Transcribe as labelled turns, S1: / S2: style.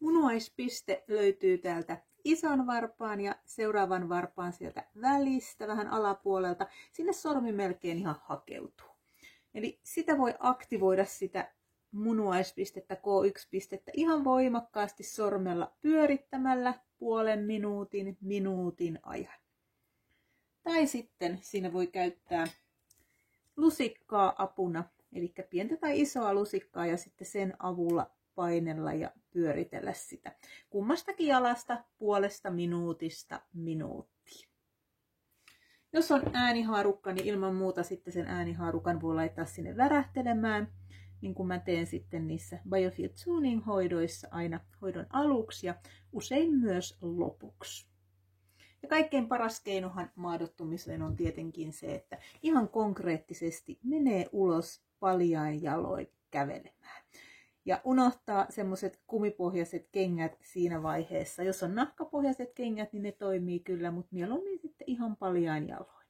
S1: Munuaispiste löytyy täältä ison varpaan ja seuraavan varpaan sieltä välistä, vähän alapuolelta. Sinne sormi melkein ihan hakeutuu. Eli sitä voi aktivoida sitä munuaispistettä, K1-pistettä ihan voimakkaasti sormella pyörittämällä minuutin ajan. Tai sitten siinä voi käyttää lusikkaa apuna, eli pientä tai isoa lusikkaa ja sitten sen avulla painella ja pyöritellä sitä. Kummastakin jalasta puolesta minuutista minuuttiin. Jos on äänihaarukka, niin ilman muuta sitten sen äänihaarukan voi laittaa sinne värähtelemään, niin kuin mä teen sitten niissä Biofield Tuning hoidoissa aina hoidon aluksi ja usein myös lopuksi. Ja kaikkein paras keinohan maadottumiseen on tietenkin se, että ihan konkreettisesti menee ulos paljain jaloin kävelemään. Ja unohtaa semmoiset kumipohjaiset kengät siinä vaiheessa. Jos on nahkapohjaiset kengät, niin ne toimii kyllä, mutta mieluummin sitten ihan paljain jaloin.